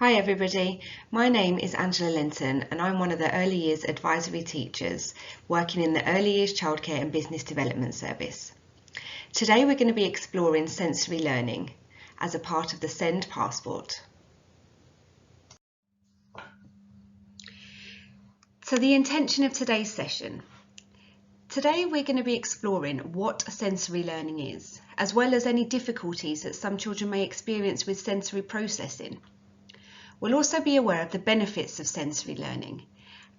Hi everybody, my name is Angela Linton and I'm one of the Early Years Advisory Teachers working in the Early Years Childcare and Business Development Service. Today we're going to be exploring sensory learning as a part of the SEND Passport. So the intention of today's session. Today we're going to be exploring what sensory learning is, as well as any difficulties that some children may experience with sensory processing. We'll also be aware of the benefits of sensory learning,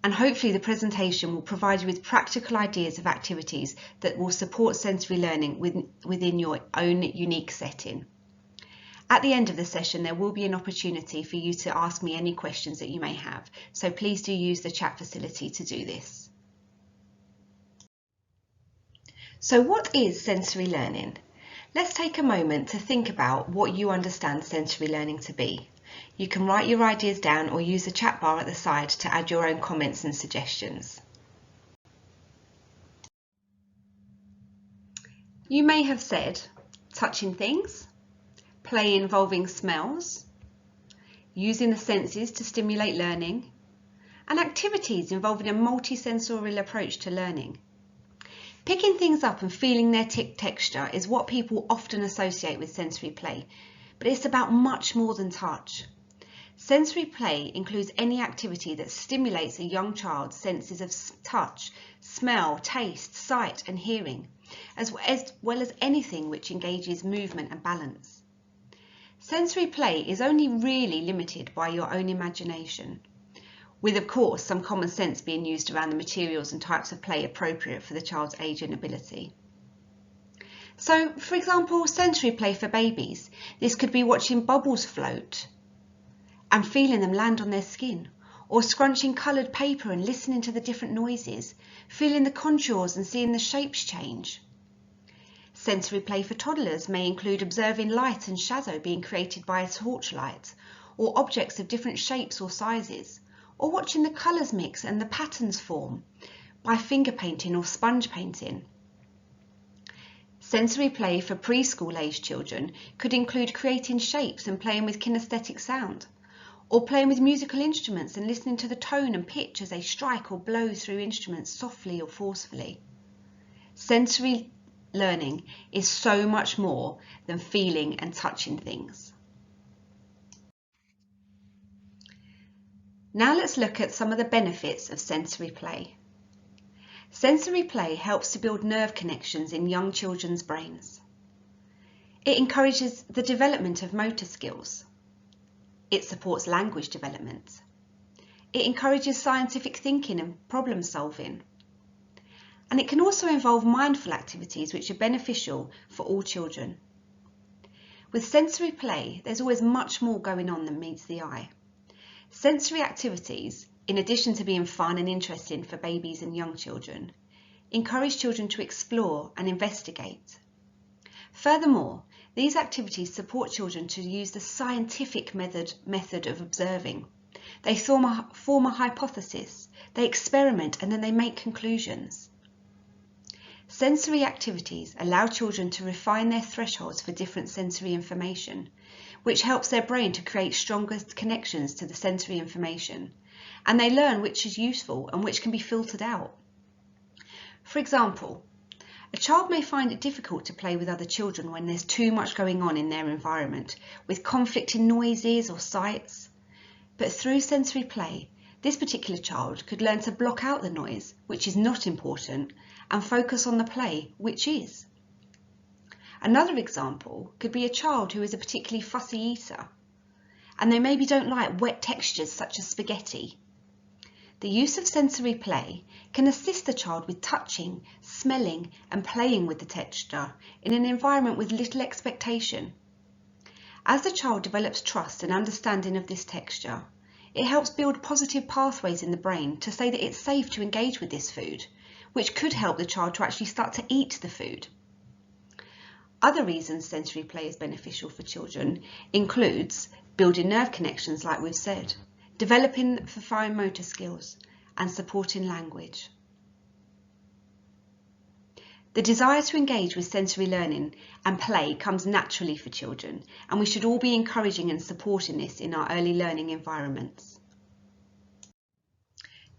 and hopefully the presentation will provide you with practical ideas of activities that will support sensory learning within your own unique setting. At the end of the session, there will be an opportunity for you to ask me any questions that you may have, so please do use the chat facility to do this. So what is sensory learning? Let's take a moment to think about what you understand sensory learning to be. You can write your ideas down or use the chat bar at the side to add your own comments and suggestions. You may have said touching things, play involving smells, using the senses to stimulate learning, and activities involving a multisensorial approach to learning. Picking things up and feeling their texture is what people often associate with sensory play, but it's about much more than touch. Sensory play includes any activity that stimulates a young child's senses of touch, smell, taste, sight and hearing, as well as anything which engages movement and balance. Sensory play is only really limited by your own imagination, with of course some common sense being used around the materials and types of play appropriate for the child's age and ability. So, for example, sensory play for babies. This could be watching bubbles float and feeling them land on their skin, or scrunching coloured paper and listening to the different noises, feeling the contours and seeing the shapes change. Sensory play for toddlers may include observing light and shadow being created by a torchlight, or objects of different shapes or sizes, or watching the colours mix and the patterns form by finger painting or sponge painting. Sensory play for preschool aged children could include creating shapes and playing with kinesthetic sound, or playing with musical instruments and listening to the tone and pitch as they strike or blow through instruments softly or forcefully. Sensory learning is so much more than feeling and touching things. Now let's look at some of the benefits of sensory play. Sensory play helps to build nerve connections in young children's brains. It encourages the development of motor skills. It supports language development. It encourages scientific thinking and problem solving. And it can also involve mindful activities which are beneficial for all children. With sensory play, there's always much more going on than meets the eye. Sensory activities, in addition to being fun and interesting for babies and young children, encourage children to explore and investigate. Furthermore, these activities support children to use the scientific method of observing. They form a hypothesis, they experiment, and then they make conclusions. Sensory activities allow children to refine their thresholds for different sensory information, which helps their brain to create stronger connections to the sensory information, and they learn which is useful and which can be filtered out. For example, a child may find it difficult to play with other children when there's too much going on in their environment, with conflicting noises or sights. But through sensory play, this particular child could learn to block out the noise, which is not important, and focus on the play, which is. Another example could be a child who is a particularly fussy eater, and they maybe don't like wet textures such as spaghetti. The use of sensory play can assist the child with touching, smelling and playing with the texture in an environment with little expectation. As the child develops trust and understanding of this texture, it helps build positive pathways in the brain to say that it's safe to engage with this food, which could help the child to actually start to eat the food. Other reasons sensory play is beneficial for children includes building nerve connections, like we've said, developing fine motor skills, and supporting language. The desire to engage with sensory learning and play comes naturally for children, and we should all be encouraging and supporting this in our early learning environments.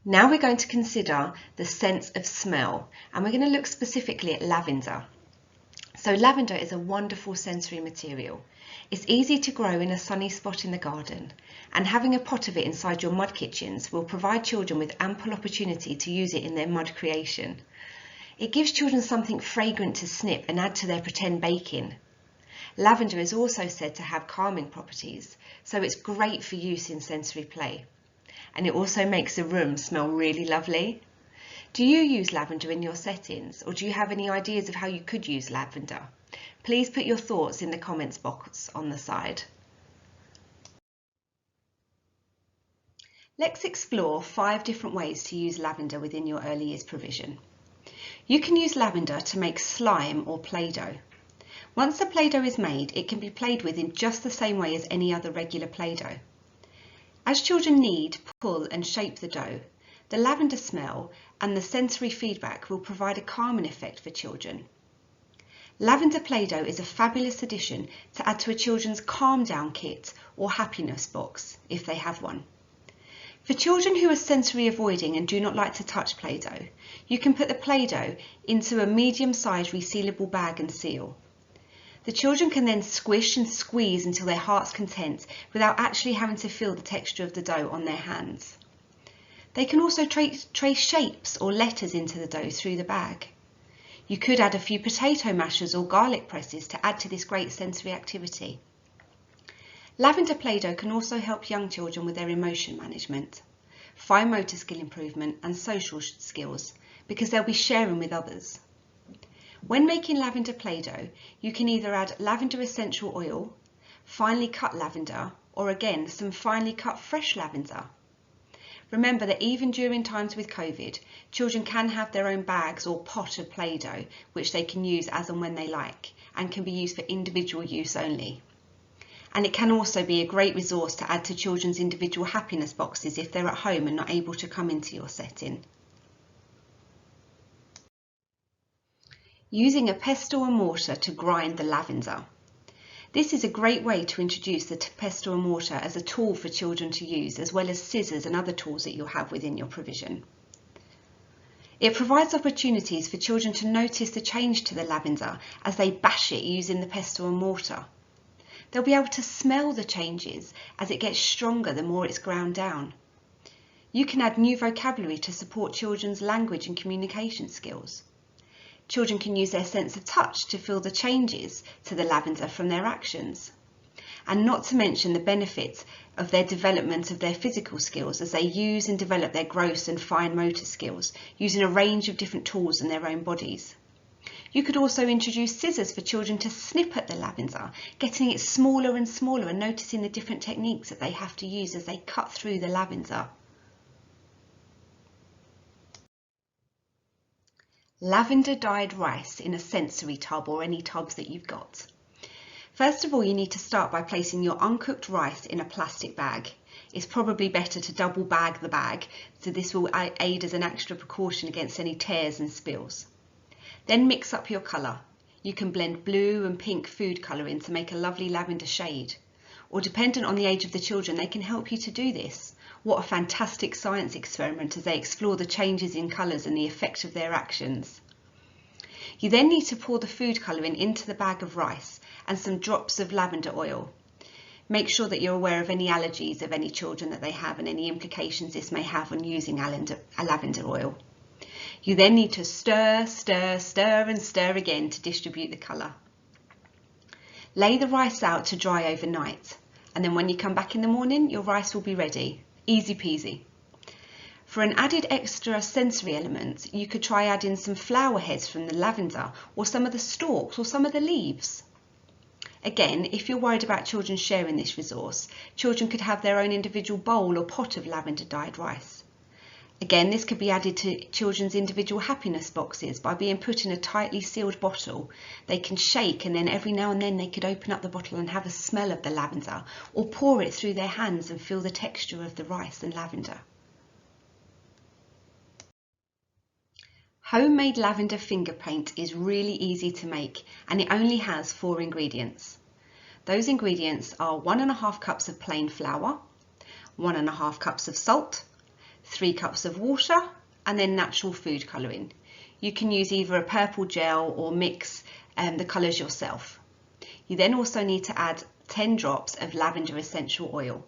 Now we're going to consider the sense of smell, and we're going to look specifically at lavender. So lavender is a wonderful sensory material. It's easy to grow in a sunny spot in the garden, and having a pot of it inside your mud kitchens will provide children with ample opportunity to use it in their mud creation. It gives children something fragrant to snip and add to their pretend baking. Lavender is also said to have calming properties, so it's great for use in sensory play. And it also makes the room smell really lovely. Do you use lavender in your settings, or do you have any ideas of how you could use lavender? Please put your thoughts in the comments box on the side. Let's explore 5 different ways to use lavender within your early years provision. You can use lavender to make slime or Play-Doh. Once the Play-Doh is made, it can be played with in just the same way as any other regular Play-Doh. As children knead, pull and shape the dough, the lavender smell and the sensory feedback will provide a calming effect for children. Lavender Play-Doh is a fabulous addition to add to a children's calm down kit or happiness box, if they have one. For children who are sensory avoiding and do not like to touch Play-Doh, you can put the Play-Doh into a medium-sized resealable bag and seal. The children can then squish and squeeze until their heart's content without actually having to feel the texture of the dough on their hands. They can also trace shapes or letters into the dough through the bag. You could add a few potato mashers or garlic presses to add to this great sensory activity. Lavender Play-Doh can also help young children with their emotion management, fine motor skill improvement and social skills, because they'll be sharing with others. When making lavender Play-Doh, you can either add lavender essential oil, finely cut lavender, or again, some finely cut fresh lavender. Remember that even during times with COVID, children can have their own bags or pot of Play-Doh, which they can use as and when they like, and can be used for individual use only. And it can also be a great resource to add to children's individual happiness boxes if they're at home and not able to come into your setting. Using a pestle and mortar to grind the lavender. This is a great way to introduce the pestle and mortar as a tool for children to use, as well as scissors and other tools that you'll have within your provision. It provides opportunities for children to notice the change to the lavender as they bash it using the pestle and mortar. They'll be able to smell the changes as it gets stronger the more it's ground down. You can add new vocabulary to support children's language and communication skills. Children can use their sense of touch to feel the changes to the lavender from their actions. And not to mention the benefits of their development of their physical skills as they use and develop their gross and fine motor skills using a range of different tools in their own bodies. You could also introduce scissors for children to snip at the lavender, getting it smaller and smaller and noticing the different techniques that they have to use as they cut through the lavender. Lavender dyed rice in a sensory tub or any tubs that you've got. First of all, you need to start by placing your uncooked rice in a plastic bag. It's probably better to double bag the bag, so this will aid as an extra precaution against any tears and spills. Then mix up your colour. You can blend blue and pink food colouring to make a lovely lavender shade. Or dependent on the age of the children, they can help you to do this. What a fantastic science experiment as they explore the changes in colours and the effect of their actions. You then need to pour the food colouring into the bag of rice and some drops of lavender oil. Make sure that you're aware of any allergies of any children that they have and any implications this may have on using lavender oil. You then need to stir, stir, stir and stir again to distribute the colour. Lay the rice out to dry overnight, and then when you come back in the morning, your rice will be ready. Easy peasy. For an added extra sensory element, you could try adding some flower heads from the lavender or some of the stalks or some of the leaves. Again, if you're worried about children sharing this resource, children could have their own individual bowl or pot of lavender dyed rice. Again, this could be added to children's individual happiness boxes by being put in a tightly sealed bottle. They can shake, and then every now and then they could open up the bottle and have a smell of the lavender, or pour it through their hands and feel the texture of the rice and lavender. Homemade lavender finger paint is really easy to make and it only has 4 ingredients. Those ingredients are 1½ cups of plain flour, 1½ cups of salt, 3 cups of water, and then natural food colouring. You can use either a purple gel or mix the colours yourself. You then also need to add 10 drops of lavender essential oil.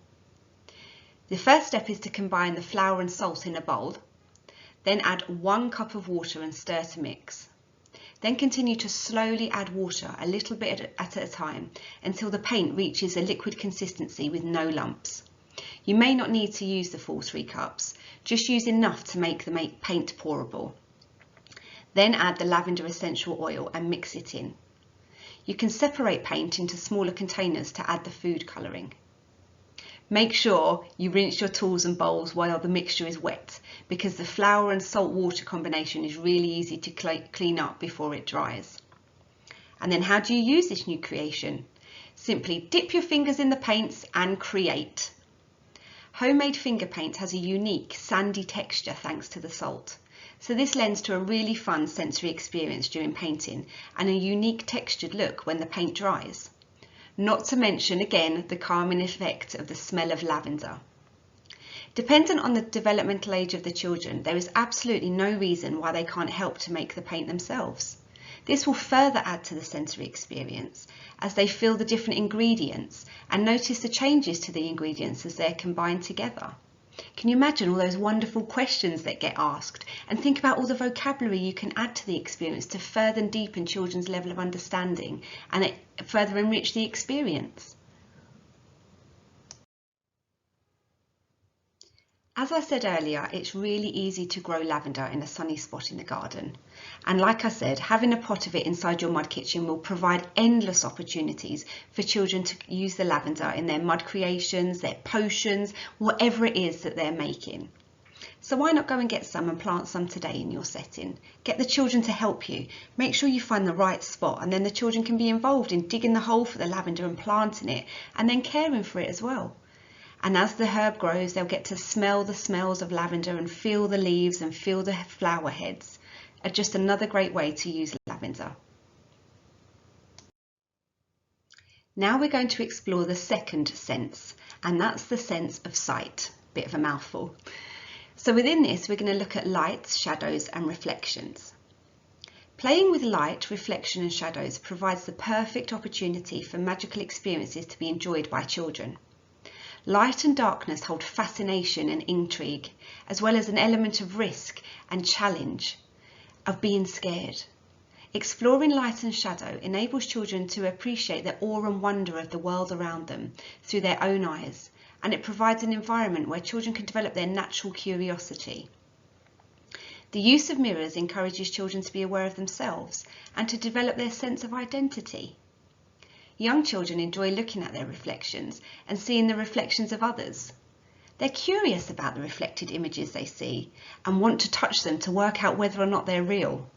The first step is to combine the flour and salt in a bowl. Then add 1 cup of water and stir to mix. Then continue to slowly add water a little bit at a time until the paint reaches a liquid consistency with no lumps. You may not need to use the full 3 cups, just use enough to make the paint pourable. Then add the lavender essential oil and mix it in. You can separate paint into smaller containers to add the food colouring. Make sure you rinse your tools and bowls while the mixture is wet, because the flour and salt water combination is really easy to clean up before it dries. And then how do you use this new creation? Simply dip your fingers in the paints and create. Homemade finger paint has a unique sandy texture thanks to the salt. So this lends to a really fun sensory experience during painting and a unique textured look when the paint dries. Not to mention, again, the calming effect of the smell of lavender. Dependent on the developmental age of the children, there is absolutely no reason why they can't help to make the paint themselves. This will further add to the sensory experience as they feel the different ingredients and notice the changes to the ingredients as they're combined together. Can you imagine all those wonderful questions that get asked, and think about all the vocabulary you can add to the experience to further and deepen children's level of understanding and further enrich the experience? As I said earlier, it's really easy to grow lavender in a sunny spot in the garden. And like I said, having a pot of it inside your mud kitchen will provide endless opportunities for children to use the lavender in their mud creations, their potions, whatever it is that they're making. So why not go and get some and plant some today in your setting? Get the children to help you. Make sure you find the right spot, and then the children can be involved in digging the hole for the lavender and planting it, and then caring for it as well. And as the herb grows, they'll get to smell the smells of lavender and feel the leaves and feel the flower heads. Just another great way to use lavender. Now we're going to explore the second sense, and that's the sense of sight. Bit of a mouthful. So within this, we're going to look at lights, shadows, and reflections. Playing with light, reflection, and shadows provides the perfect opportunity for magical experiences to be enjoyed by children. Light and darkness hold fascination and intrigue, as well as an element of risk and challenge, of being scared. Exploring light and shadow enables children to appreciate the awe and wonder of the world around them through their own eyes, and it provides an environment where children can develop their natural curiosity. The use of mirrors encourages children to be aware of themselves and to develop their sense of identity. Young children enjoy looking at their reflections and seeing the reflections of others. They're curious about the reflected images they see and want to touch them to work out whether or not they're real.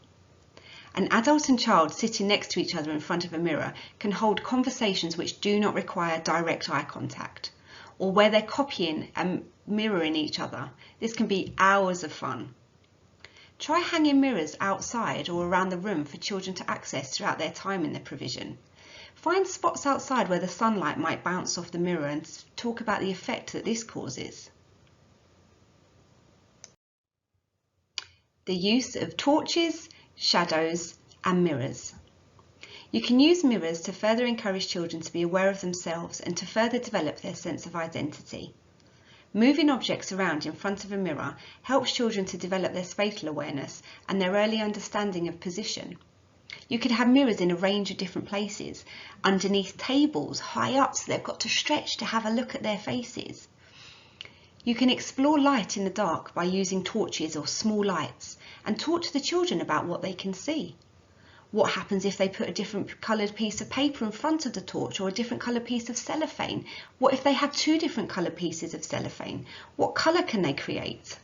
An adult and child sitting next to each other in front of a mirror can hold conversations which do not require direct eye contact, or where they're copying and mirroring each other. This can be hours of fun. Try hanging mirrors outside or around the room for children to access throughout their time in the provision. Find spots outside where the sunlight might bounce off the mirror and talk about the effect that this causes. The use of torches, shadows, and mirrors. You can use mirrors to further encourage children to be aware of themselves and to further develop their sense of identity. Moving objects around in front of a mirror helps children to develop their spatial awareness and their early understanding of position. You could have mirrors in a range of different places, underneath tables, high up, so they've got to stretch to have a look at their faces. You can explore light in the dark by using torches or small lights and talk to the children about what they can see. What happens if they put a different coloured piece of paper in front of the torch or a different coloured piece of cellophane? What if they have 2 different coloured pieces of cellophane? What colour can they create?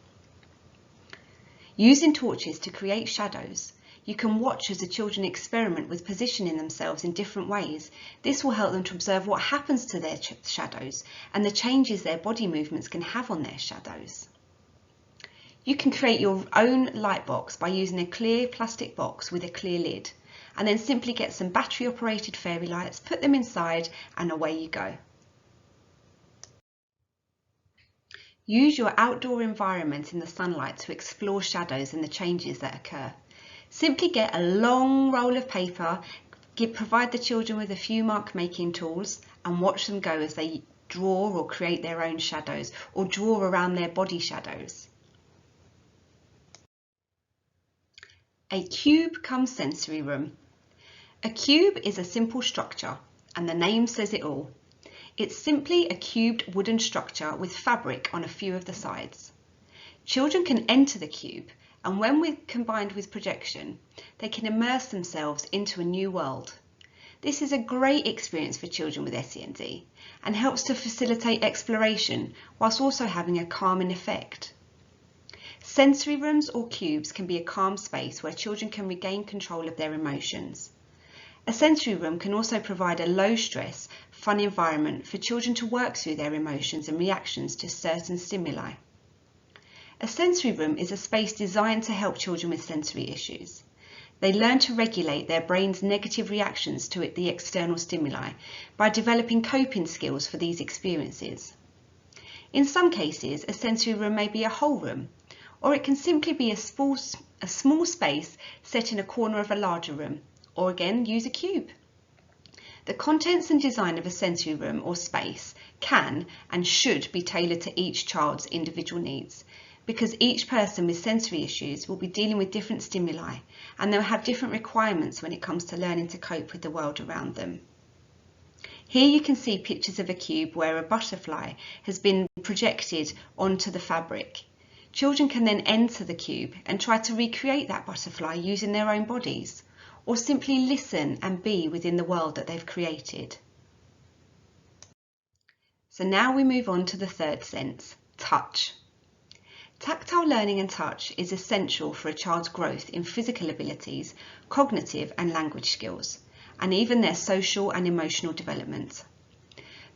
Using torches to create shadows, you can watch as the children experiment with positioning themselves in different ways. This will help them to observe what happens to their shadows and the changes their body movements can have on their shadows. You can create your own light box by using a clear plastic box with a clear lid, and then simply get some battery operated fairy lights, put them inside, and away you go. Use your outdoor environment in the sunlight to explore shadows and the changes that occur. Simply get a long roll of paper, provide the children with a few mark making tools, and watch them go as they draw or create their own shadows or draw around their body shadows. A cube cum sensory room. A cube is a simple structure, and the name says it all. It's simply a cubed wooden structure with fabric on a few of the sides. Children can enter the cube, and when combined with projection, they can immerse themselves into a new world. This is a great experience for children with SEND and helps to facilitate exploration whilst also having a calming effect. Sensory rooms or cubes can be a calm space where children can regain control of their emotions. A sensory room can also provide a low-stress, fun environment for children to work through their emotions and reactions to certain stimuli. A sensory room is a space designed to help children with sensory issues. They learn to regulate their brain's negative reactions to the external stimuli by developing coping skills for these experiences. In some cases, a sensory room may be a whole room, or it can simply be a small space set in a corner of a larger room, or again use a cube. The contents and design of a sensory room or space can and should be tailored to each child's individual needs, because each person with sensory issues will be dealing with different stimuli and they'll have different requirements when it comes to learning to cope with the world around them. Here you can see pictures of a cube where a butterfly has been projected onto the fabric. Children can then enter the cube and try to recreate that butterfly using their own bodies, or simply listen and be within the world that they've created. So now we move on to the third sense, touch. Tactile learning and touch is essential for a child's growth in physical abilities, cognitive and language skills, and even their social and emotional development.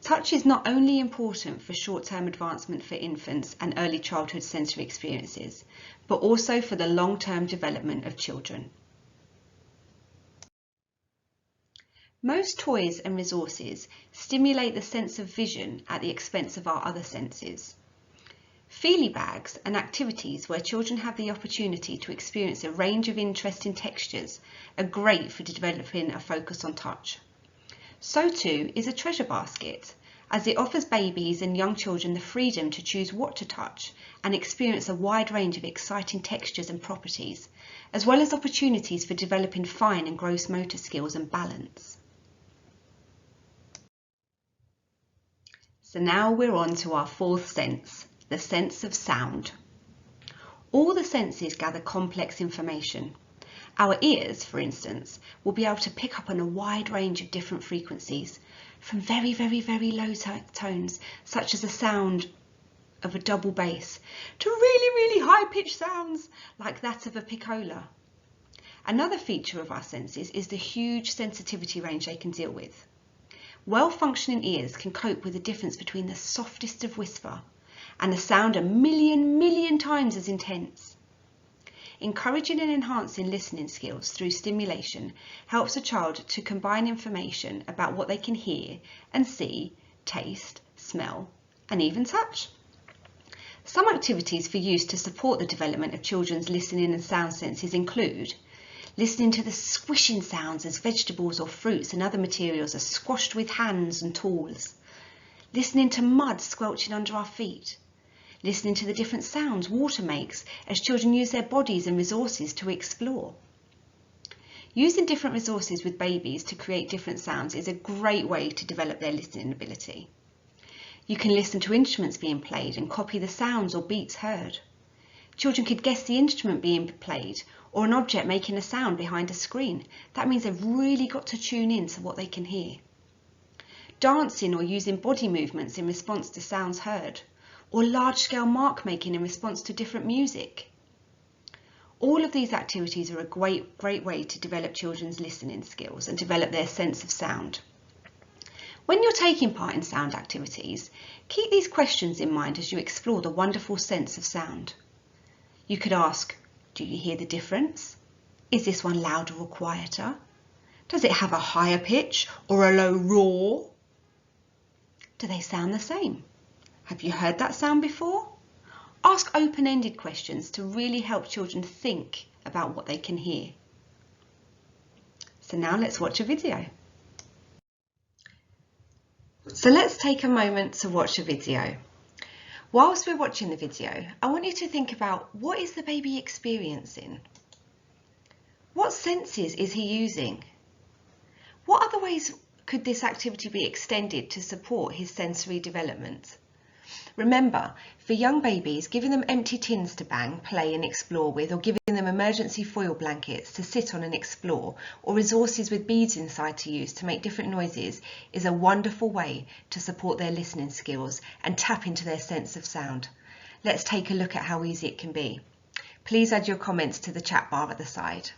Touch is not only important for short-term advancement for infants and early childhood sensory experiences, but also for the long-term development of children. Most toys and resources stimulate the sense of vision at the expense of our other senses. Feely bags and activities where children have the opportunity to experience a range of interesting textures are great for developing a focus on touch. So too is a treasure basket, as it offers babies and young children the freedom to choose what to touch and experience a wide range of exciting textures and properties, as well as opportunities for developing fine and gross motor skills and balance. So now we're on to our fourth sense, the sense of sound. All the senses gather complex information. Our ears, for instance, will be able to pick up on a wide range of different frequencies, from very, very, very low tones, such as the sound of a double bass, to really, really high-pitched sounds like that of a piccola. Another feature of our senses is the huge sensitivity range they can deal with. Well-functioning ears can cope with the difference between the softest of whisper and a sound a million times as intense. Encouraging and enhancing listening skills through stimulation helps a child to combine information about what they can hear and see, taste, smell, and even touch. Some activities for use to support the development of children's listening and sound senses include listening to the squishing sounds as vegetables or fruits and other materials are squashed with hands and tools, listening to mud squelching under our feet, listening to the different sounds water makes as children use their bodies and resources to explore. Using different resources with babies to create different sounds is a great way to develop their listening ability. You can listen to instruments being played and copy the sounds or beats heard. Children could guess the instrument being played or an object making a sound behind a screen. That means they've really got to tune in to what they can hear. Dancing or using body movements in response to sounds heard, or large-scale mark making in response to different music. All of these activities are a great way to develop children's listening skills and develop their sense of sound. When you're taking part in sound activities, keep these questions in mind as you explore the wonderful sense of sound. You could ask, do you hear the difference? Is this one louder or quieter? Does it have a higher pitch or a low roar? Do they sound the same? Have you heard that sound before? Ask open-ended questions to really help children think about what they can hear. So now let's watch a video. So let's take a moment to watch a video. Whilst we're watching the video, I want you to think about, what is the baby experiencing? What senses is he using? What other ways could this activity be extended to support his sensory development? Remember, for young babies, giving them empty tins to bang, play and explore with, or giving them emergency foil blankets to sit on and explore, or resources with beads inside to use to make different noises, is a wonderful way to support their listening skills and tap into their sense of sound. Let's take a look at how easy it can be. Please add your comments to the chat bar at the side.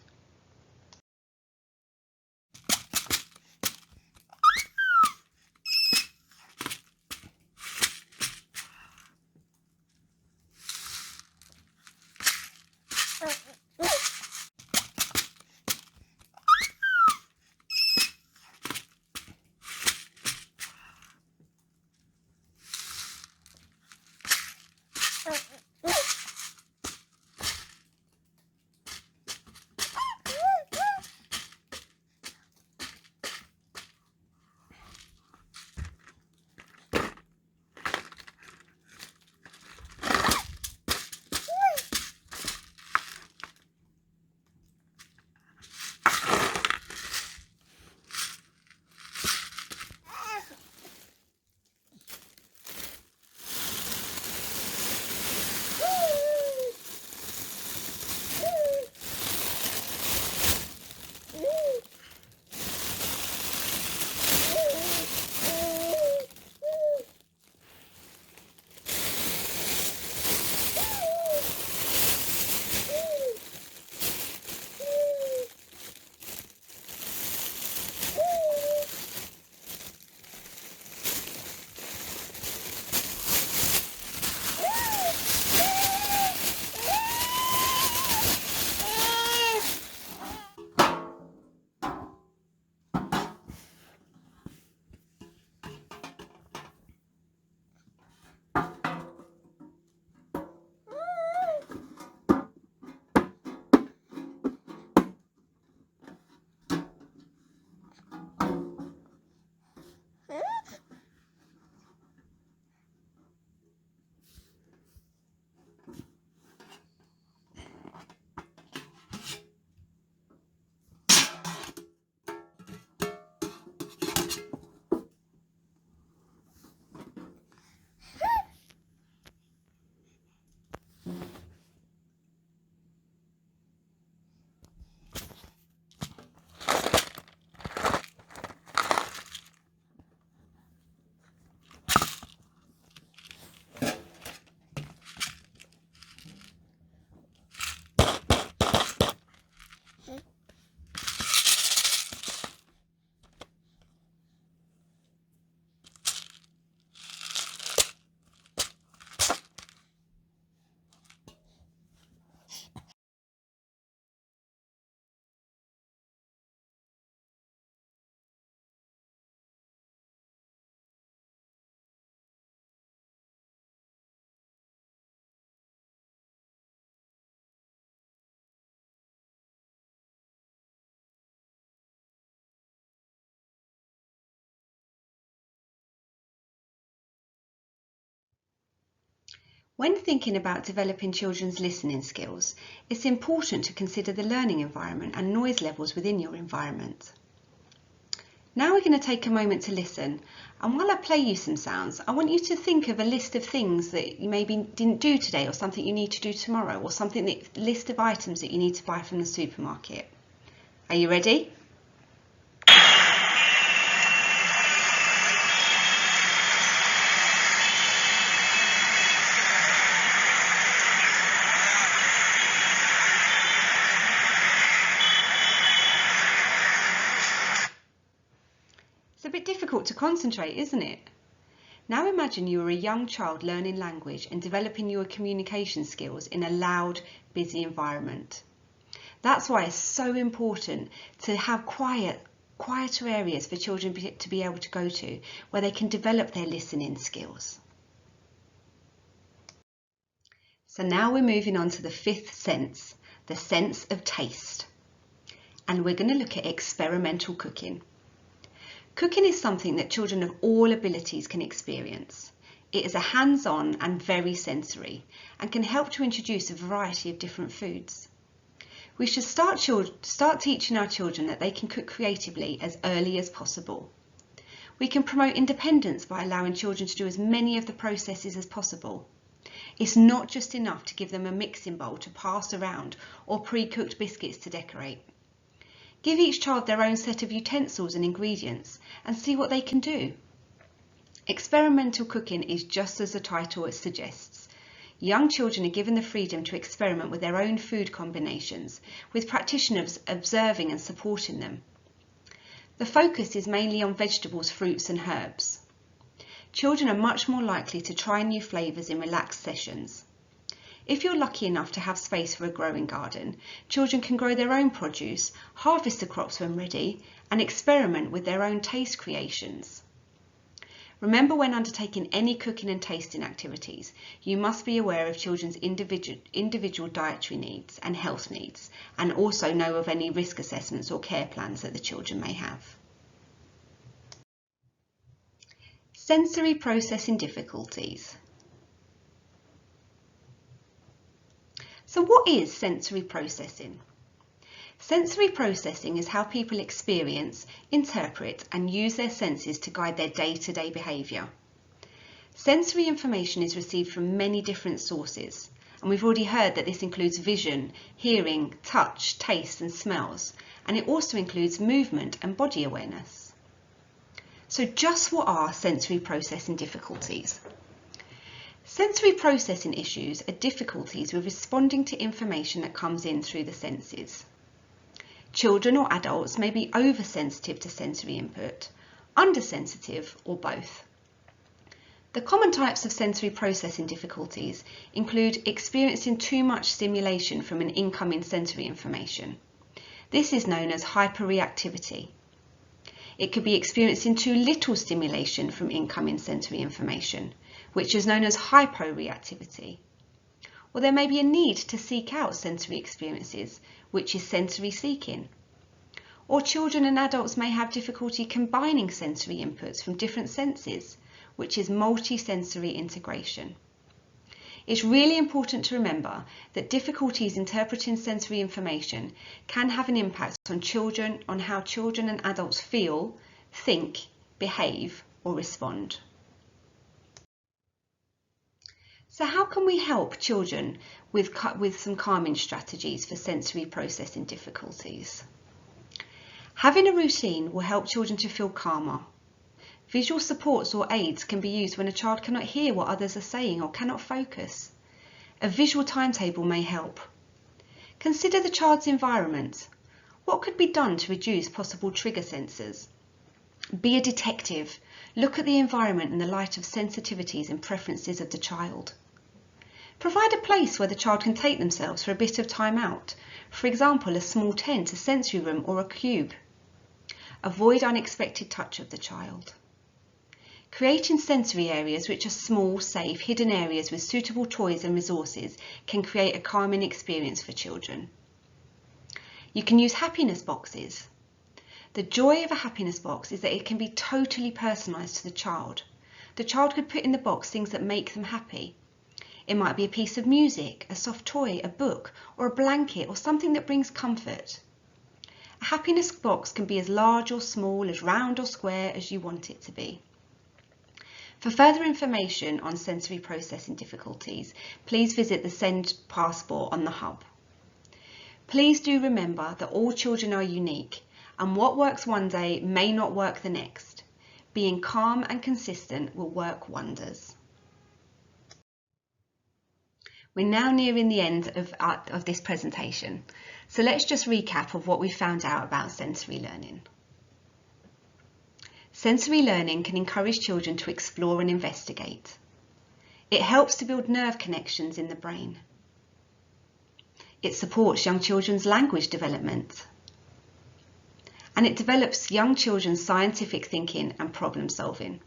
When thinking about developing children's listening skills, it's important to consider the learning environment and noise levels within your environment. Now we're going to take a moment to listen, and while I play you some sounds, I want you to think of a list of things that you maybe didn't do today, or something you need to do tomorrow, or list of items that you need to buy from the supermarket. Are you ready? It's a bit difficult to concentrate, isn't it? Now imagine you are a young child learning language and developing your communication skills in a loud, busy environment. That's why it's so important to have quieter areas for children to be able to go to, where they can develop their listening skills. So now we're moving on to the fifth sense, the sense of taste. And we're going to look at experimental cooking. Cooking is something that children of all abilities can experience. It is a hands-on and very sensory, and can help to introduce a variety of different foods. We should start teaching our children that they can cook creatively as early as possible. We can promote independence by allowing children to do as many of the processes as possible. It's not just enough to give them a mixing bowl to pass around or pre-cooked biscuits to decorate. Give each child their own set of utensils and ingredients and see what they can do. Experimental cooking is just as the title suggests. Young children are given the freedom to experiment with their own food combinations, with practitioners observing and supporting them. The focus is mainly on vegetables, fruits and herbs. Children are much more likely to try new flavours in relaxed sessions. If you're lucky enough to have space for a growing garden, children can grow their own produce, harvest the crops when ready, and experiment with their own taste creations. Remember, when undertaking any cooking and tasting activities, you must be aware of children's individual dietary needs and health needs, and also know of any risk assessments or care plans that the children may have. Sensory processing difficulties. So what is sensory processing? Sensory processing is how people experience, interpret and use their senses to guide their day-to-day behaviour. Sensory information is received from many different sources, and we've already heard that this includes vision, hearing, touch, taste and smells, and it also includes movement and body awareness. So just what are sensory processing difficulties? Sensory processing issues are difficulties with responding to information that comes in through the senses. Children or adults may be oversensitive to sensory input, undersensitive, or both. The common types of sensory processing difficulties include experiencing too much stimulation from an incoming sensory information. This is known as hyperreactivity. It could be experiencing too little stimulation from incoming sensory information, which is known as hyporeactivity. Or there may be a need to seek out sensory experiences, which is sensory seeking. Or children and adults may have difficulty combining sensory inputs from different senses, which is multisensory integration. It's really important to remember that difficulties interpreting sensory information can have an impact on how children and adults feel, think, behave, or respond. So how can we help children with some calming strategies for sensory processing difficulties? Having a routine will help children to feel calmer. Visual supports or aids can be used when a child cannot hear what others are saying or cannot focus. A visual timetable may help. Consider the child's environment. What could be done to reduce possible trigger sensors? Be a detective. Look at the environment in the light of sensitivities and preferences of the child. Provide a place where the child can take themselves for a bit of time out. For example, a small tent, a sensory room, or a cube. Avoid unexpected touch of the child. Creating sensory areas, which are small, safe, hidden areas with suitable toys and resources, can create a calming experience for children. You can use happiness boxes. The joy of a happiness box is that it can be totally personalised to the child. The child could put in the box things that make them happy. It might be a piece of music, a soft toy, a book, or a blanket, or something that brings comfort. A happiness box can be as large or small, as round or square as you want it to be. For further information on sensory processing difficulties, please visit the Send Passport on the Hub. Please do remember that all children are unique, and what works one day may not work the next. Being calm and consistent will work wonders. We're now nearing the end of this presentation, so let's just recap of what we found out about sensory learning. Sensory learning can encourage children to explore and investigate. It helps to build nerve connections in the brain. It supports young children's language development. And it develops young children's scientific thinking and problem solving.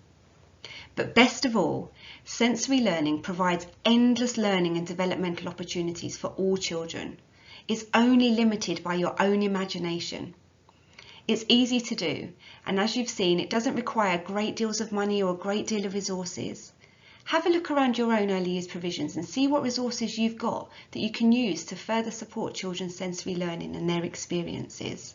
But best of all, sensory learning provides endless learning and developmental opportunities for all children. It's only limited by your own imagination. It's easy to do, and as you've seen, it doesn't require great deals of money or a great deal of resources. Have a look around your own early years provisions and see what resources you've got that you can use to further support children's sensory learning and their experiences.